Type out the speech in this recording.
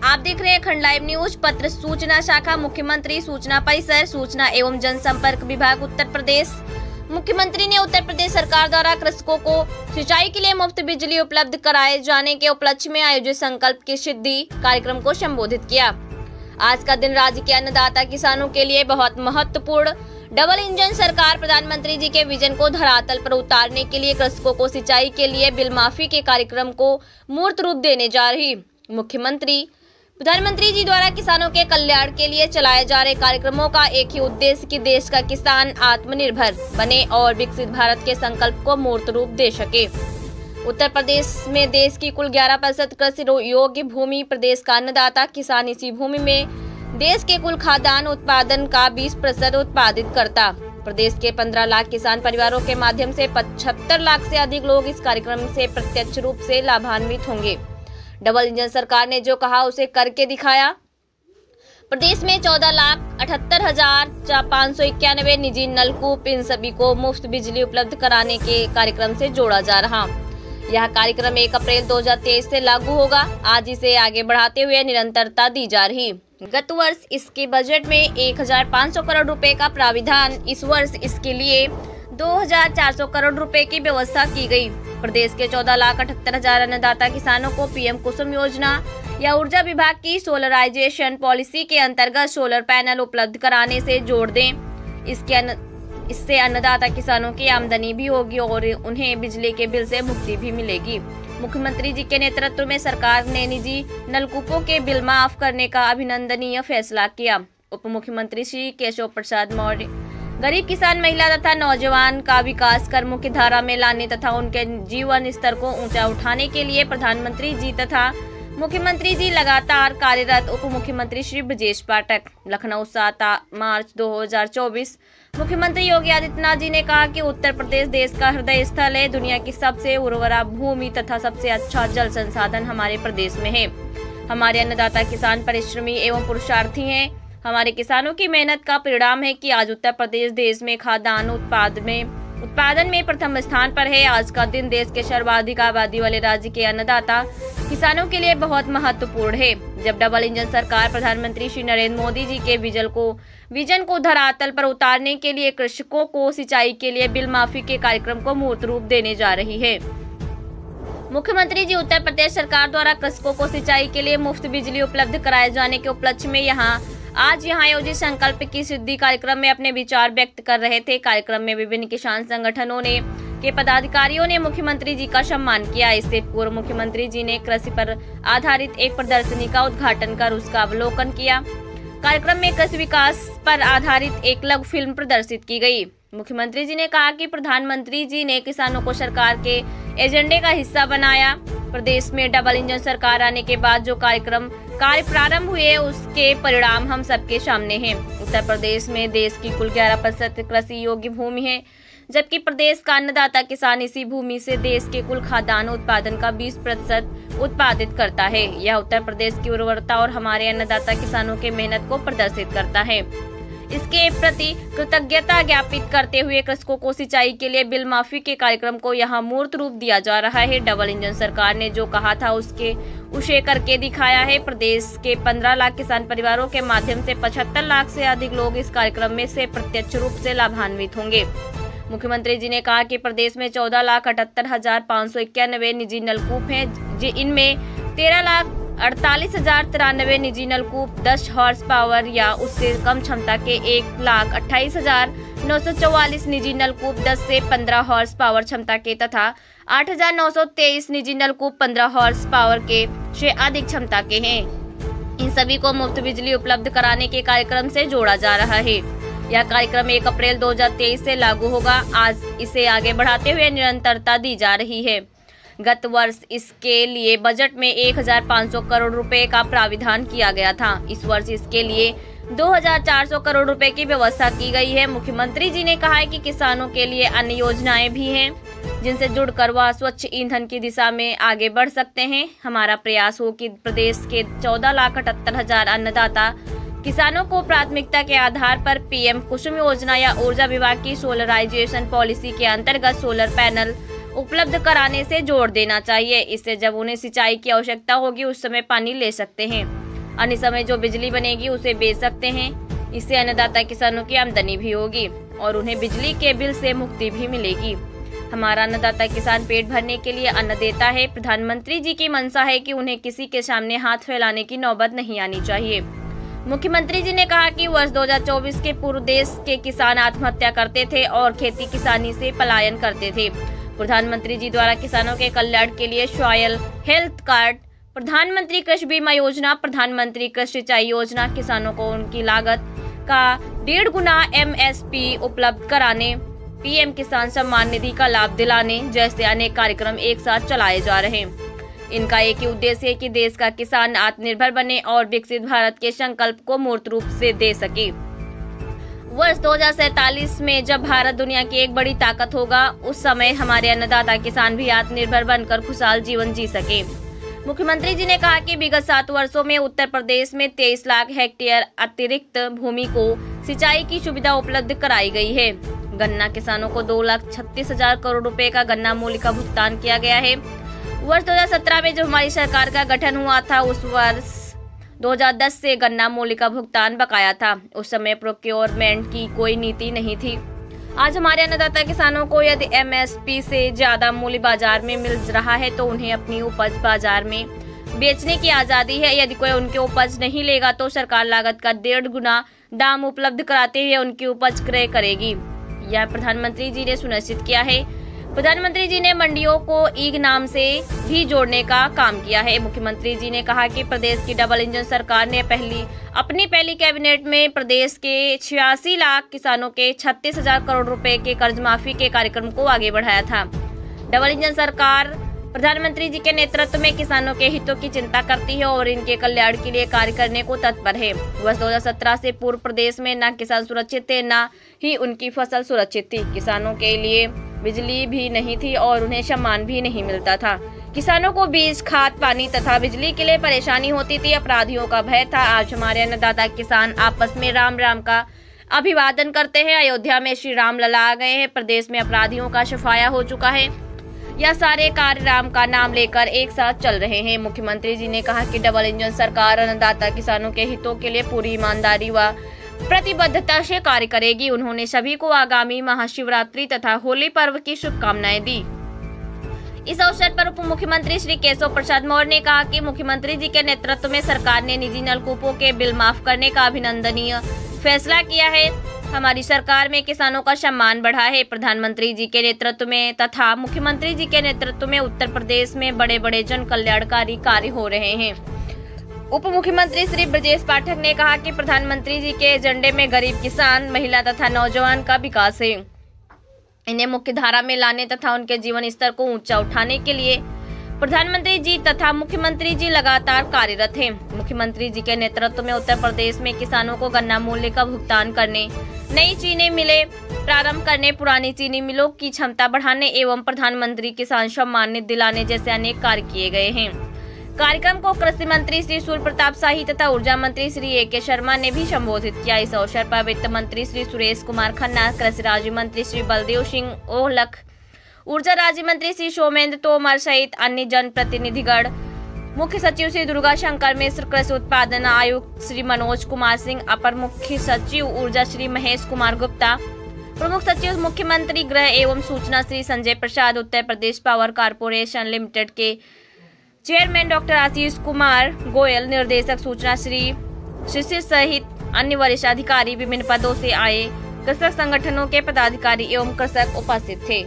आप देख रहे हैं खंड लाइव न्यूज। पत्र सूचना शाखा, मुख्यमंत्री सूचना परिसर, सूचना एवं जनसंपर्क विभाग, उत्तर प्रदेश। मुख्यमंत्री ने उत्तर प्रदेश सरकार द्वारा कृषकों को सिंचाई के लिए मुफ्त बिजली उपलब्ध कराए जाने के उपलक्ष्य में आयोजित संकल्प की सिद्धि कार्यक्रम को संबोधित किया। आज का दिन राज्य के अन्नदाता किसानों के लिए बहुत महत्वपूर्ण। डबल इंजन सरकार प्रधानमंत्री जी के विजन को धरातल पर उतारने के लिए कृषकों को सिंचाई के लिए बिल माफी के कार्यक्रम को मूर्त रूप देने जा रही। प्रधानमंत्री जी द्वारा किसानों के कल्याण के लिए चलाए जा रहे कार्यक्रमों का एक ही उद्देश्य कि देश का किसान आत्मनिर्भर बने और विकसित भारत के संकल्प को मूर्त रूप दे सके। उत्तर प्रदेश में देश की कुल 11% कृषि योग्य भूमि, प्रदेश का अन्नदाता किसान इसी भूमि में देश के कुल खाद्यान्न उत्पादन का 20% उत्पादित करता। प्रदेश के 15 लाख किसान परिवारों के माध्यम से 75 लाख से अधिक लोग इस कार्यक्रम से प्रत्यक्ष रूप से लाभान्वित होंगे। डबल इंजन सरकार ने जो कहा उसे करके दिखाया। प्रदेश में 14,78,591 निजी नलकूप, इन सभी को मुफ्त बिजली उपलब्ध कराने के कार्यक्रम से जोड़ा जा रहा। यह कार्यक्रम 1 अप्रैल 2023 से लागू होगा। आज इसे आगे बढ़ाते हुए निरंतरता दी जा रही। गत वर्ष इसके बजट में 1,500 करोड़ रुपए का प्राविधान, इस वर्ष इसके लिए 2,400 करोड़ रुपए की व्यवस्था की गई। प्रदेश के 14,78,000 अन्नदाता किसानों को पीएम कुसुम योजना या ऊर्जा विभाग की सोलराइजेशन पॉलिसी के अंतर्गत सोलर पैनल उपलब्ध कराने से जोड़ दें। इससे अन्नदाता किसानों की आमदनी भी होगी और उन्हें बिजली के बिल से मुक्ति भी मिलेगी। मुख्यमंत्री जी के नेतृत्व में सरकार ने निजी नलकूपों के बिल माफ करने का अभिनंदनीय फैसला किया। उप मुख्यमंत्री श्री केशव प्रसाद मौर्य गरीब किसान, महिला तथा नौजवान का विकास कर मुख्य धारा में लाने तथा उनके जीवन स्तर को ऊंचा उठाने के लिए प्रधानमंत्री जी तथा मुख्यमंत्री जी लगातार कार्यरत। उप मुख्यमंत्री श्री ब्रजेश पाठक, लखनऊ 7 मार्च 2024। मुख्यमंत्री योगी आदित्यनाथ जी ने कहा कि उत्तर प्रदेश देश का हृदय स्थल है। दुनिया की सबसे उर्वरा भूमि तथा सबसे अच्छा जल संसाधन हमारे प्रदेश में है। हमारे अन्नदाता किसान परिश्रमी एवं पुरुषार्थी हैं। हमारे किसानों की मेहनत का परिणाम है कि आज उत्तर प्रदेश देश में खाद्यान्न उत्पादन में प्रथम स्थान पर है। आज का दिन देश के सर्वाधिक आबादी वाले राज्य के अन्नदाता किसानों के लिए बहुत महत्वपूर्ण है। जब डबल इंजन सरकार प्रधानमंत्री श्री नरेंद्र मोदी जी के विजन को धरातल पर उतारने के लिए कृषकों को सिंचाई के लिए बिल माफी के कार्यक्रम को मूर्त रूप देने जा रही है। मुख्यमंत्री जी उत्तर प्रदेश सरकार द्वारा कृषकों को सिंचाई के लिए मुफ्त बिजली उपलब्ध कराए जाने के उपलक्ष्य में आज यहाँ आयोजित संकल्प की सिद्धि कार्यक्रम में अपने विचार व्यक्त कर रहे थे। कार्यक्रम में विभिन्न किसान संगठनों के पदाधिकारियों ने मुख्यमंत्री जी का सम्मान किया। इससे पूर्व मुख्यमंत्री जी ने कृषि पर आधारित एक प्रदर्शनी का उद्घाटन कर उसका अवलोकन किया। कार्यक्रम में कृषि विकास पर आधारित एक लघु फिल्म प्रदर्शित की गई। मुख्यमंत्री जी ने कहा कि प्रधानमंत्री जी ने किसानों को सरकार के एजेंडे का हिस्सा बनाया। प्रदेश में डबल इंजन सरकार आने के बाद जो कार्य प्रारंभ हुए उसके परिणाम हम सबके सामने हैं। उत्तर प्रदेश में देश की कुल 11% कृषि योग्य भूमि है, जबकि प्रदेश का अन्नदाता किसान इसी भूमि से देश के कुल खाद्यान्न उत्पादन का 20% उत्पादित करता है। यह उत्तर प्रदेश की उर्वरता और हमारे अन्नदाता किसानों के मेहनत को प्रदर्शित करता है। इसके प्रति कृतज्ञता ज्ञापित करते हुए कृषकों को सिंचाई के लिए बिल माफी के कार्यक्रम को यहाँ मूर्त रूप दिया जा रहा है। डबल इंजन सरकार ने जो कहा था उसे करके दिखाया है। प्रदेश के 15 लाख किसान परिवारों के माध्यम से 75 लाख से अधिक लोग इस कार्यक्रम में से प्रत्यक्ष रूप से लाभान्वित होंगे। मुख्यमंत्री जी ने कहा कि प्रदेश में 14,78,591 निजी नलकूप हैं। इनमें 13,48,093 निजी नलकूप 10 हॉर्स पावर या उससे कम क्षमता के, 1,28,944 निजी नलकूप 10 से 15 हॉर्स पावर क्षमता के तथा 8,923 निजी नलकूप 15 हॉर्स पावर के से अधिक क्षमता के हैं। इन सभी को मुफ्त बिजली उपलब्ध कराने के कार्यक्रम से जोड़ा जा रहा है। यह कार्यक्रम 1 अप्रैल 2023 से लागू होगा। आज इसे आगे बढ़ाते हुए निरंतरता दी जा रही है। गत वर्ष इसके लिए बजट में 1,500 करोड़ रुपए का प्राविधान किया गया था। इस वर्ष इसके लिए 2,400 करोड़ रुपए की व्यवस्था की गई है। मुख्यमंत्री जी ने कहा है कि किसानों के लिए अन्य योजनाएं भी हैं, जिनसे जुड़कर वह स्वच्छ ईंधन की दिशा में आगे बढ़ सकते हैं। हमारा प्रयास हो कि प्रदेश के 14,78,000 अन्नदाता किसानों को प्राथमिकता के आधार पर पीएम कुसुम योजना या ऊर्जा विभाग की सोलराइजेशन पॉलिसी के अंतर्गत सोलर पैनल उपलब्ध कराने से जोड़ देना चाहिए। इससे जब उन्हें सिंचाई की आवश्यकता होगी उस समय पानी ले सकते हैं। अन्य समय जो बिजली बनेगी उसे बेच सकते हैं। इससे अन्नदाता किसानों की आमदनी भी होगी और उन्हें बिजली के बिल से मुक्ति भी मिलेगी। हमारा अन्नदाता किसान पेट भरने के लिए अन्न देता है। प्रधानमंत्री जी की मंशा है कि उन्हें किसी के सामने हाथ फैलाने की नौबत नहीं आनी चाहिए। मुख्यमंत्री जी ने कहा कि वर्ष 2024 के पूर्व देश के किसान आत्महत्या करते थे और खेती किसानी से पलायन करते थे। प्रधानमंत्री जी द्वारा किसानों के कल्याण के लिए सॉयल हेल्थ कार्ड, प्रधानमंत्री कृषि बीमा योजना, प्रधानमंत्री कृषि सिंचाई योजना, किसानों को उनकी लागत का 1.5 गुना MSP उपलब्ध कराने, PM किसान सम्मान निधि का लाभ दिलाने जैसे अनेक कार्यक्रम एक साथ चलाए जा रहे हैं। इनका एक ही उद्देश्य है कि देश का किसान आत्मनिर्भर बने और विकसित भारत के संकल्प को मूर्त रूप से दे सके। वर्ष 2047 में जब भारत दुनिया की एक बड़ी ताकत होगा, उस समय हमारे अन्नदाता किसान भी आत्मनिर्भर बनकर खुशहाल जीवन जी सके। मुख्यमंत्री जी ने कहा कि विगत 7 वर्षों में उत्तर प्रदेश में 23 लाख हेक्टेयर अतिरिक्त भूमि को सिंचाई की सुविधा उपलब्ध कराई गई है। गन्ना किसानों को 2,36,000 करोड़ रुपए का गन्ना मूल्य का भुगतान किया गया है। वर्ष 2017 में जब हमारी सरकार का गठन हुआ था, उस वर्ष 2010 से गन्ना मूल्य का भुगतान बकाया था। उस समय प्रोक्योरमेंट की कोई नीति नहीं थी। आज हमारे अन्नदाता किसानों को यदि MSP से ज्यादा मूल्य बाजार में मिल रहा है तो उन्हें अपनी उपज बाजार में बेचने की आजादी है। यदि कोई उनकी उपज नहीं लेगा तो सरकार लागत का 1.5 गुना दाम उपलब्ध कराते हुए उनकी उपज क्रय करेगी। यह प्रधानमंत्री जी ने सुनिश्चित किया है। प्रधानमंत्री जी ने मंडियों को ई नाम से भी जोड़ने का काम किया है। मुख्यमंत्री जी ने कहा कि प्रदेश की डबल इंजन सरकार ने अपनी पहली कैबिनेट में प्रदेश के 86 लाख किसानों के 36,000 करोड़ रुपए के कर्ज माफी के कार्यक्रम को आगे बढ़ाया था। डबल इंजन सरकार प्रधानमंत्री जी के नेतृत्व में किसानों के हितों की चिंता करती है और इनके कल्याण के लिए कार्य करने को तत्पर है। वर्ष 2017 से पूर्व प्रदेश में न किसान सुरक्षित थे, न ही उनकी फसल सुरक्षित थी। किसानों के लिए बिजली भी नहीं थी और उन्हें सम्मान भी नहीं मिलता था। किसानों को बीज, खाद, पानी तथा बिजली के लिए परेशानी होती थी। अपराधियों का भय था। आज हमारे अन्नदाता किसान आपस में राम राम का अभिवादन करते हैं। अयोध्या में श्री राम लला आ गए हैं। प्रदेश में अपराधियों का सफाया हो चुका है। यह सारे कार्य राम का नाम लेकर एक साथ चल रहे हैं। मुख्यमंत्री जी ने कहा कि डबल इंजन सरकार अन्नदाता किसानों के हितों के लिए पूरी ईमानदारी व प्रतिबद्धता से कार्य करेगी। उन्होंने सभी को आगामी महाशिवरात्रि तथा होली पर्व की शुभकामनाएं दी। इस अवसर पर उप मुख्यमंत्री श्री केशव प्रसाद मौर्य ने कहा कि मुख्यमंत्री जी के नेतृत्व में सरकार ने निजी नलकूपों के बिल माफ करने का अभिनंदनीय फैसला किया है। हमारी सरकार में किसानों का सम्मान बढ़ा है। प्रधानमंत्री जी के नेतृत्व में तथा मुख्यमंत्री जी के नेतृत्व में उत्तर प्रदेश में बड़े बड़े जन कल्याणकारी कार्य हो रहे हैं। उप मुख्यमंत्री श्री ब्रजेश पाठक ने कहा कि प्रधानमंत्री जी के एजेंडे में गरीब किसान, महिला तथा नौजवान का विकास है। इन्हें मुख्य धारा में लाने तथा उनके जीवन स्तर को ऊंचा उठाने के लिए प्रधानमंत्री जी तथा मुख्यमंत्री जी लगातार कार्यरत हैं। मुख्यमंत्री जी के नेतृत्व में उत्तर प्रदेश में किसानों को गन्ना मूल्य का भुगतान करने, नई चीनी मिलें प्रारंभ करने, पुरानी चीनी मिलों की क्षमता बढ़ाने एवं प्रधानमंत्री किसान सम्मान निधि दिलाने जैसे अनेक कार्य किए गए हैं। कार्यक्रम को कृषि मंत्री श्री सूर्य प्रताप शाही तथा ऊर्जा मंत्री श्री A.K. शर्मा ने भी संबोधित किया। इस अवसर पर वित्त मंत्री श्री सुरेश कुमार खन्ना, कृषि राज्य मंत्री श्री बलदेव सिंह ओहलख, ऊर्जा राज्य मंत्री श्री सोमेंद्र तोमर सहित अन्य जन प्रतिनिधिगण, मुख्य सचिव श्री दुर्गा शंकर मिश्र, कृषि उत्पादन आयुक्त श्री मनोज कुमार सिंह, अपर मुख्य सचिव ऊर्जा श्री महेश कुमार गुप्ता, प्रमुख सचिव मुख्यमंत्री गृह एवं सूचना Shri Sanjay Prasad, Uttar Pradesh power corporation limited के चेयरमैन डॉक्टर आशीष कुमार गोयल, निर्देशक सूचना श्री शिशिर सहित अन्य वरिष्ठ अधिकारी, विभिन्न पदों से आए कृषक संगठनों के पदाधिकारी एवं कृषक उपस्थित थे।